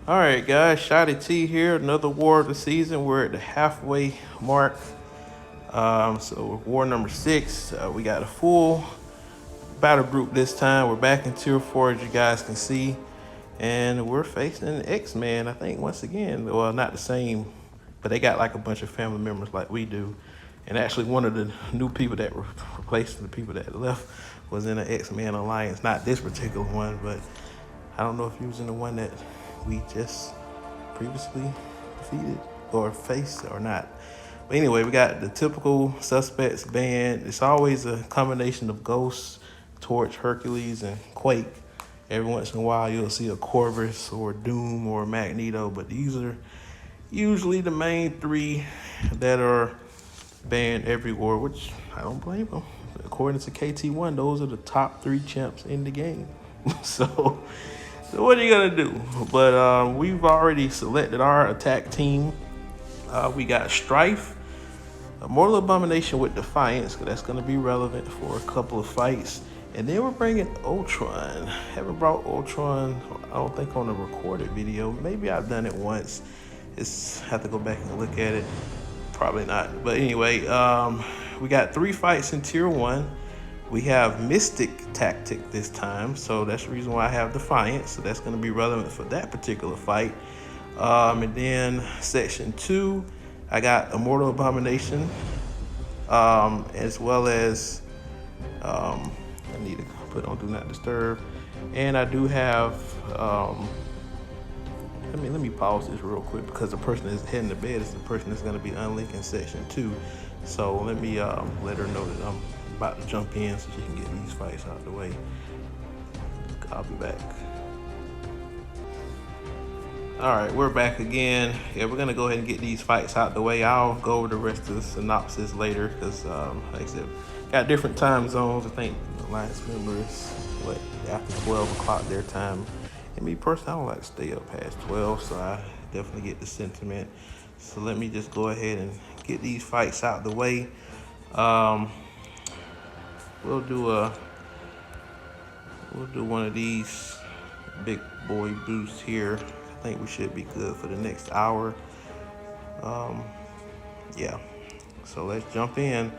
All right, guys, Shotty T here. Another war of the season. We're at the halfway mark. So war number 6. We got a full battle group this time. We're back in tier 4, as you guys can see, and we're facing an X-Man. I think once again, well, not the same, but they got like a bunch of family members like we do. And actually, one of the new people that replaced the people that left was in an X-Man alliance. Not this particular one, but I don't know if he was in the one that we just previously defeated or faced or not. But anyway, we got the typical suspects band. It's always a combination of Ghost, Torch, Hercules, and Quake. Every once in a while, you'll see a Corvus or Doom or Magneto, but these are usually the main 3 that are banned everywhere, which I don't blame them. According to KT1, those are the top 3 champs in the game. So what are you gonna do? But we've already selected our attack team. We got Strife, Mortal Abomination with Defiance, because that's gonna be relevant for a couple of fights. And then we're bringing Ultron. Haven't brought Ultron, I don't think, on a recorded video. Maybe I've done it once. Have to go back and look at it. Probably not. But anyway, we got 3 fights in tier 1. We have Mystic Tactic this time, so that's the reason why I have Defiance. So that's going to be relevant for that particular fight. And then section 2, I got Immortal Abomination, as well as I need to put on Do Not Disturb, and I do have. Let me pause this real quick because the person that's heading to bed is the person that's going to be unlinking section 2. So let me let her know that I'm about to jump in so she can get these fights out of the way. I'll be back. All right, we're back again. Yeah, we're gonna go ahead and get these fights out the way. I'll go over the rest of the synopsis later because, like I said, got different time zones. I think the Alliance members, after 12 o'clock their time. And me personally, I don't like to stay up past 12, so I definitely get the sentiment. So let me just go ahead and get these fights out the way. We'll do one of these big boy boosts here. I think we should be good for the next hour. Yeah, so let's jump in.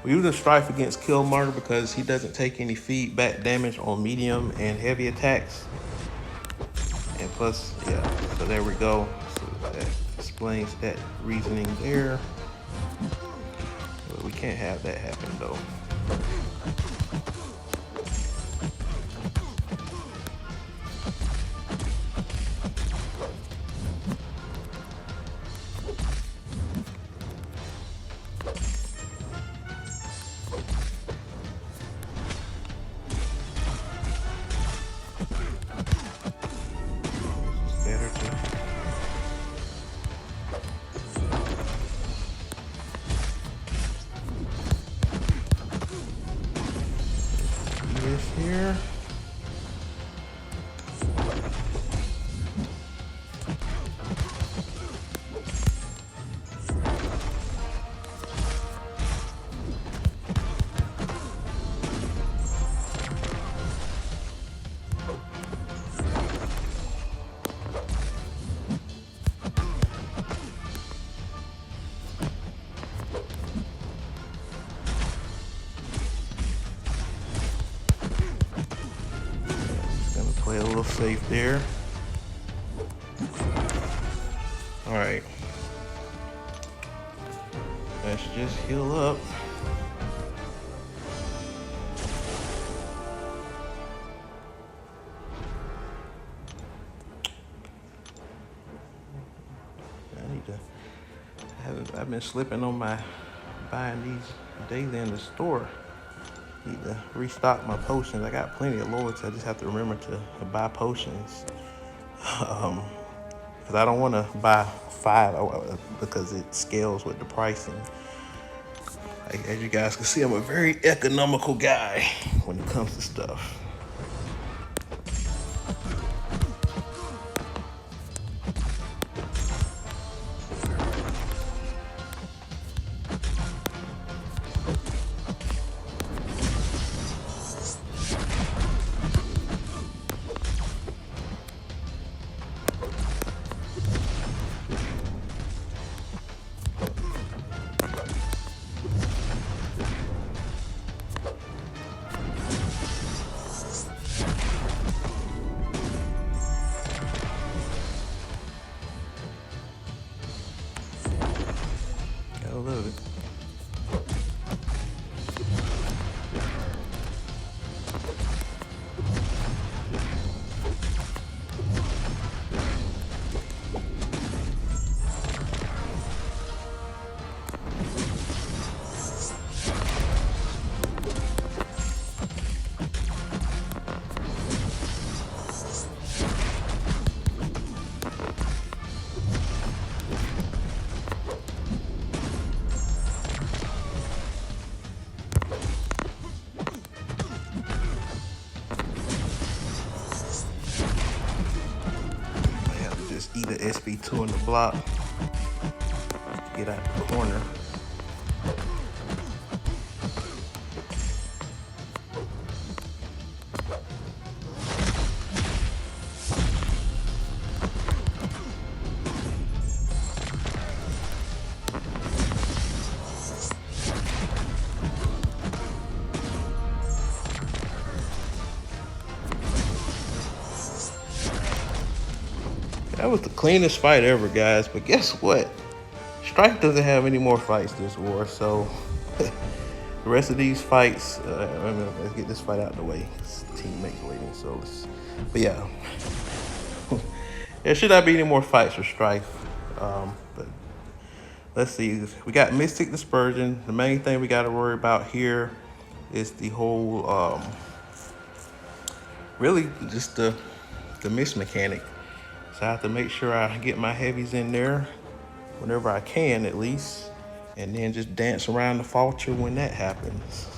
We're using Strife against Killmonger because he doesn't take any feedback damage on medium and heavy attacks. And plus, yeah, so there we go. So that explains that reasoning there. But we can't have that happen though. Here. Play a little safe there. All right. Let's just heal up. I've been slipping on my buying these daily in the store. Need to restock my potions. I got plenty of loyalty. I just have to remember to buy potions. Because I don't want to buy 5 because it scales with the pricing. As you guys can see, I'm a very economical guy when it comes to stuff. either SB2 in the block. Get out the corner. That was the cleanest fight ever, guys. But guess what? Strife doesn't have any more fights this war, so the rest of these fights, let's get this fight out of the way. Teammates waiting, so but yeah. There should not be any more fights for Strife. But let's see. We got Mystic Dispersion. The main thing we got to worry about here is the whole, really just the miss mechanic. So I have to make sure I get my heavies in there whenever I can, at least, and then just dance around the vulture when that happens.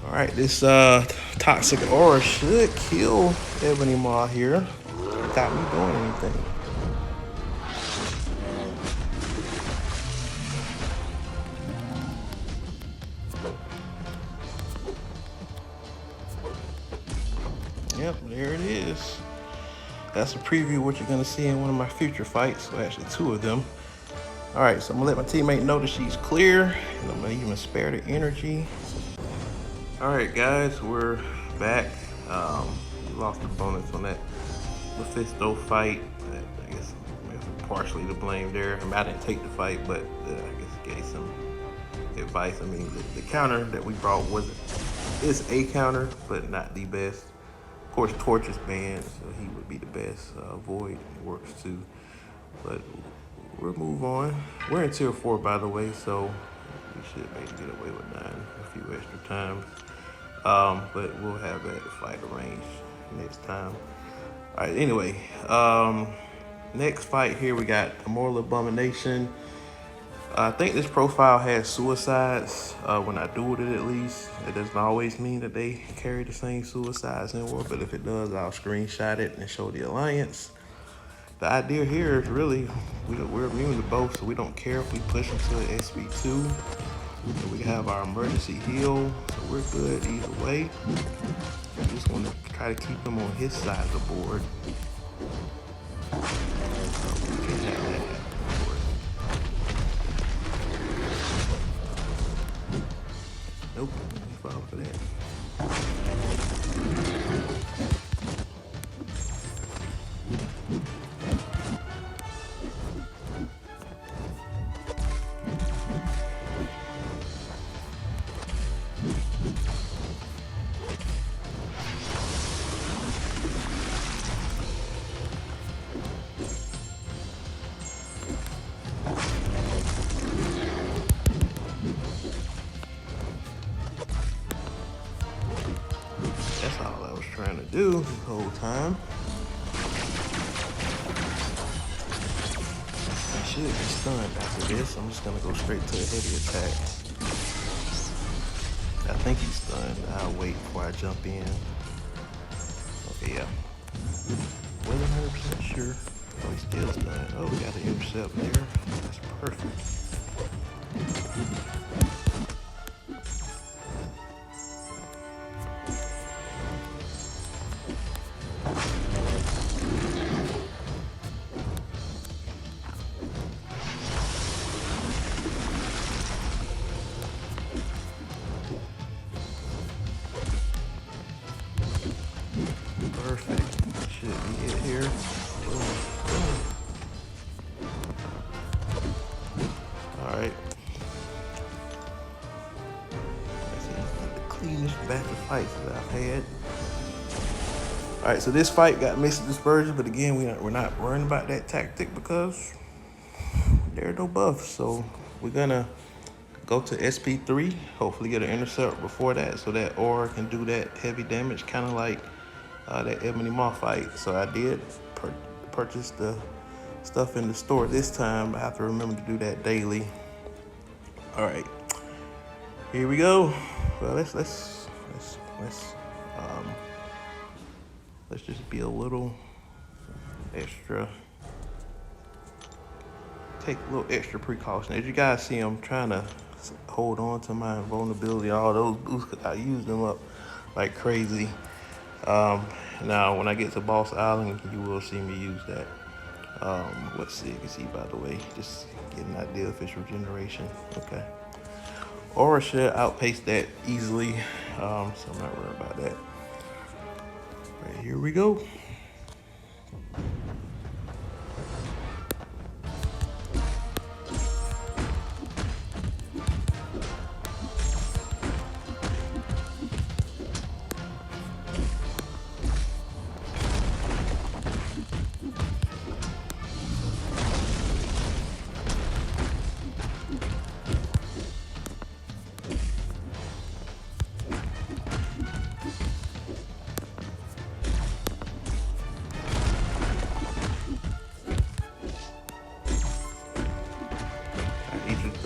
All right, this toxic aura should kill Ebony Maw here without me doing anything. Yep, there it is. That's a preview of what you're gonna see in one of my future fights, well, actually 2 of them. All right, so I'm gonna let my teammate know that she's clear, and I'm gonna even spare the energy. All right, guys, we're back. We lost the bonus on that Mephisto fight. I guess partially to blame there. I mean, I didn't take the fight, but I guess gave some advice. I mean, the counter that we brought is a counter, but not the best. Of course, Torch is banned, so he would be the best. Void works too, but we'll move on. We're in tier 4, by the way, so we should maybe get away with 9 a few extra times. But we'll have that fight arranged next time. All right, anyway, next fight here, we got Immortal Abomination. I think this profile has suicides, when I do it at least. It doesn't always mean that they carry the same suicides in war, but if it does, I'll screenshot it and show the Alliance. The idea here is really, we're immune to both, so we don't care if we push into SB2. We have our emergency heal, so we're good either way. We just want to try to keep him on his side of the board. We can have that happen, of course. Nope, we fall for that. That's all I was trying to do the whole time. I should be stunned after this. I'm just gonna go straight to a heavy attack. I think he's stunned. I'll wait before I jump in. Okay, yeah. Wasn't 100% sure. Oh, he's still stunned. Oh, we got the intercept there. That's perfect. Perfect. Should be it here. Boom, boom. fights that I've had. All right, so this fight got missed dispersion, but again, we're not worrying about that tactic because there are no buffs. So we're gonna go to SP3, hopefully get an intercept before that so that Aura can do that heavy damage, kind of like that Ebony Maw fight. So I did purchase the stuff in the store this time. I have to remember to do that daily. All right, here we go. Well, let's just be a little extra. Take a little extra precaution. As you guys see, I'm trying to hold on to my vulnerability. All those boosts, I use them up like crazy. Now, when I get to Boss Island, you will see me use that. Let's see, you can see, by the way, just get an idea of fish regeneration. Okay. Aura should outpace that easily, so I'm not worried about that. All right, here we go.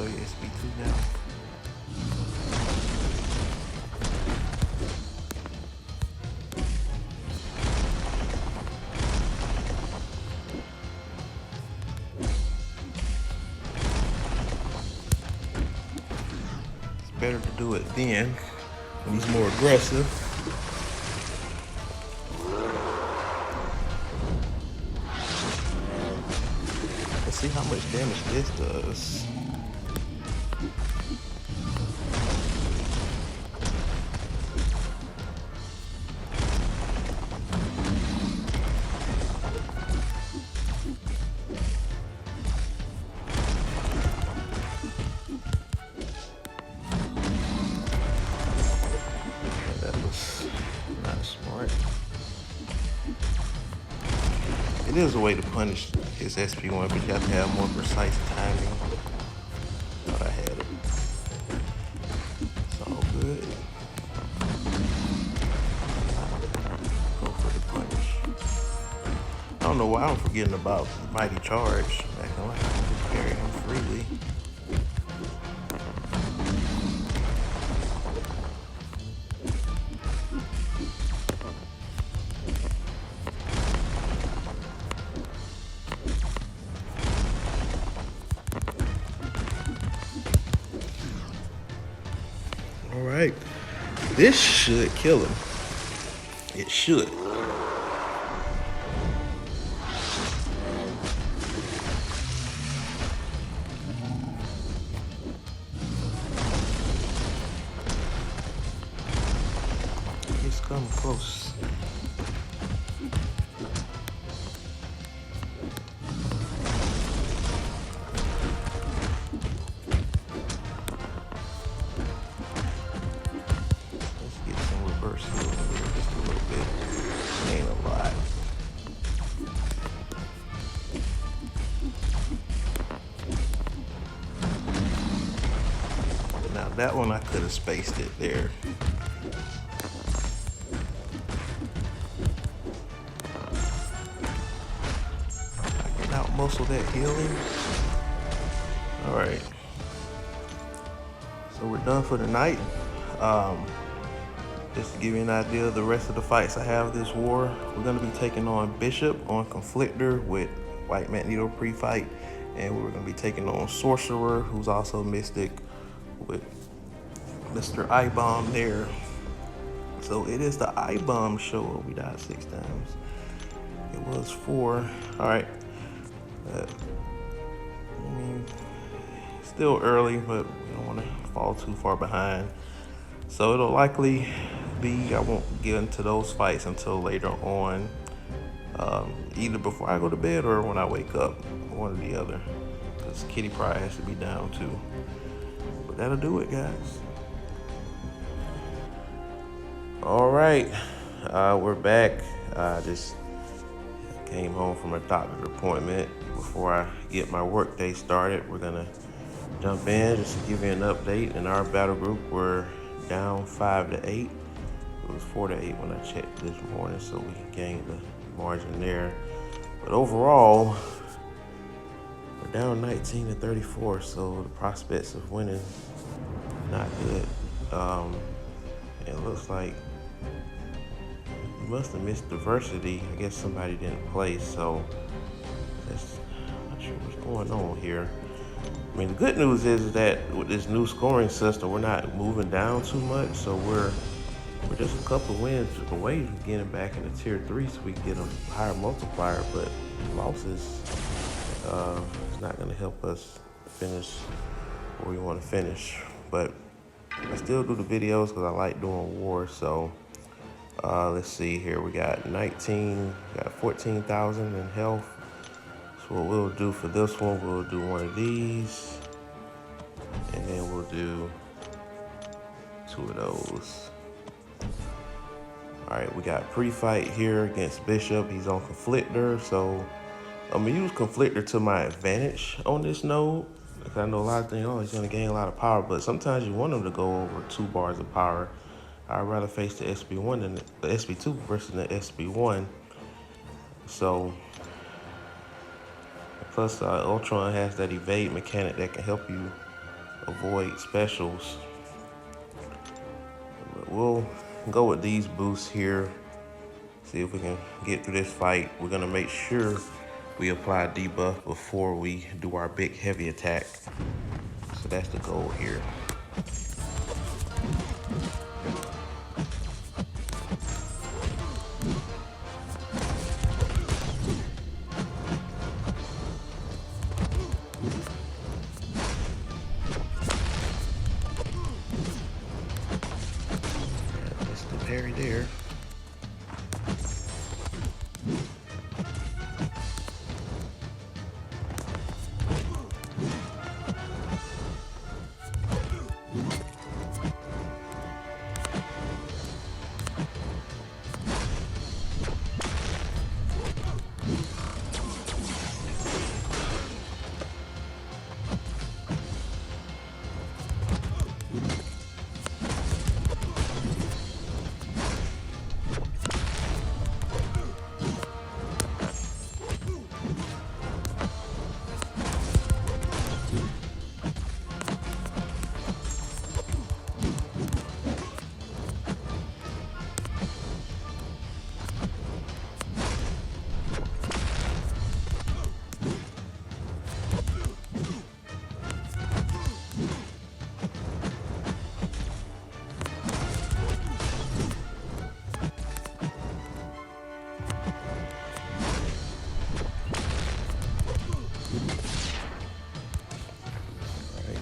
SP2 now. It's better to do it then when he's more aggressive. Let's see how much damage this does. It is a way to punish his SP1, but you have to have more precise timing. Thought I had it. It's all good. Go for the punish. I don't know why I'm forgetting about Mighty Charge. Acting like I can just carry him freely. All right, this should kill him. It should. It's coming close. Just a little bit. Ain't a lot. Now that one I could have spaced it there. I can out muscle that healing. All right. So we're done for the night. Just to give you an idea of the rest of the fights I have this war, we're going to be taking on Bishop on Conflictor with White Magneto pre-fight, and we're going to be taking on Sorcerer, who's also Mystic, with Mr. I-Bomb there. So it is the I-Bomb show. We died 6 times. It was 4. All right. I mean, still early, but we don't want to fall too far behind. So it'll likely be, I won't get into those fights until later on, either before I go to bed or when I wake up, one or the other, because Kitty probably has to be down too. But that'll do it, guys. All right, we're back. I just came home from a doctor's appointment. Before I get my work day started, we're gonna jump in just to give you an update. In our battle group, we're down 5-8. It was 4-8 when I checked this morning, so we gained the margin there. But overall, we're down 19-34, so the prospects of winning not good. It looks like we must have missed diversity. I guess somebody didn't play, so I'm not sure what's going on here. I mean, the good news is that with this new scoring system, we're not moving down too much, so we're just a couple wins away from getting back into tier 3 so we can get a higher multiplier, but losses is not going to help us finish where we want to finish. But I still do the videos because I like doing war, so let's see here. We got 14,000 in health. So what we'll do for this one, we'll do one of these, and then we'll do 2 of those. All right, we got pre-fight here against Bishop. He's on Conflictor, so I'm gonna use Conflictor to my advantage on this node. Because I know a lot of things, he's gonna gain a lot of power, but sometimes you want him to go over 2 bars of power. I'd rather face the SB1 than the SB2 versus the SB1. So, plus Ultron has that evade mechanic that can help you avoid specials. But we'll go with these boosts here. See if we can get through this fight. We're gonna make sure we apply debuff before we do our big heavy attack. So that's the goal here. That's the parry there.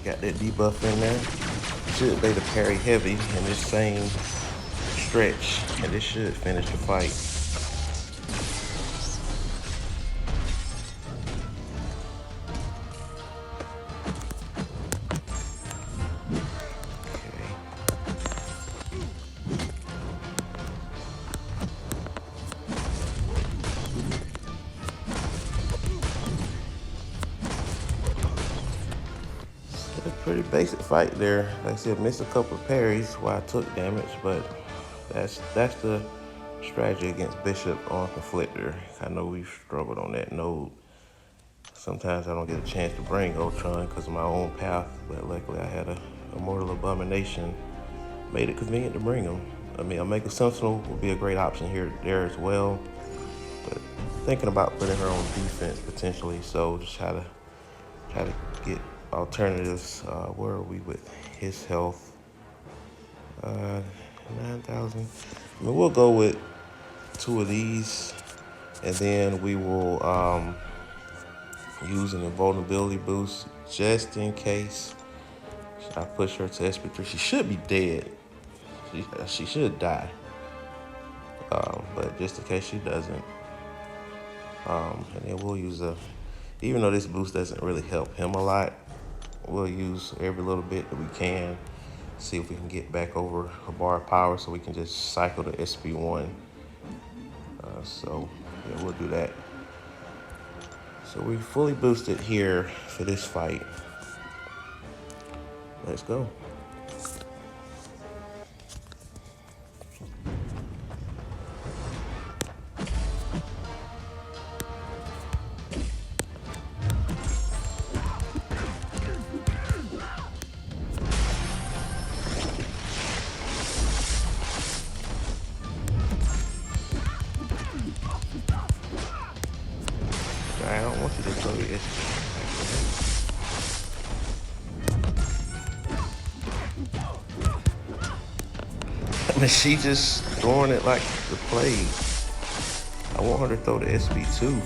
Got that debuff in there. Should be the parry heavy in this same stretch, and this should finish the fight. Pretty basic fight there. Like I said, missed a couple of parries while I took damage, but that's the strategy against Bishop on Conflictor. I know we've struggled on that node. Sometimes I don't get a chance to bring Ultron because of my own path, but luckily I had a Mortal Abomination. Made it convenient to bring him. I mean, Omega Sentinel would be a great option here there as well, but thinking about putting her on defense potentially, so just try to get alternatives. Where are we with his health? 9,000. I mean, we'll go with 2 of these, and then we will use an invulnerability boost just in case I push her to SB3. She should be dead. She should die. But just in case she doesn't. And then we'll use even though this boost doesn't really help him a lot, we'll use every little bit that we can See if we can get back over a bar of power so we can just cycle the SB1. So yeah, we'll do that. So we fully boosted here for this fight. Let's go. I don't want you to throw your SB. I mean, she just throwing it like the plague. I want her to throw the SB2.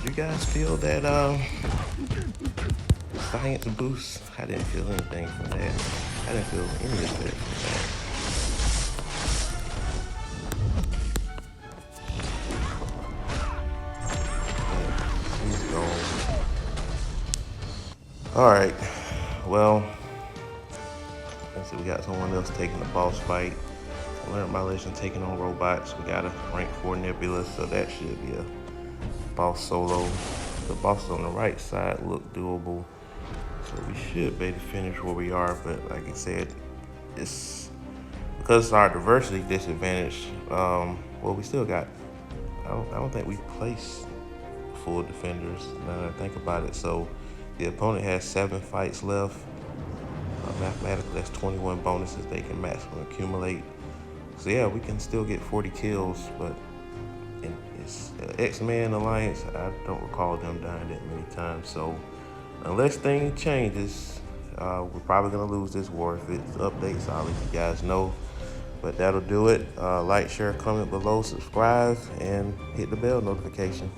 Did you guys feel that science boost? I didn't feel anything from that. I didn't feel any effect from that. She's gone. All right. Well, let's see. We got someone else taking the boss fight. I learned my lesson taking on robots. We got a rank 4 Nebula, so that should be a boss solo. The bosses on the right side look doable, so we should be able to finish where we are. But like I said, it's because our diversity disadvantage. Well, we still got. I don't think we placed full defenders. Now that I think about it, so the opponent has 7 fights left. Mathematically, that's 21 bonuses they can maximum accumulate. So yeah, we can still get 40 kills, but in it's X-Men Alliance, I don't recall them dying that many times. So unless things changes, we're probably gonna lose this war. If it updates, I'll let you guys know. But that'll do it. Like, share, comment below, subscribe, and hit the bell notification.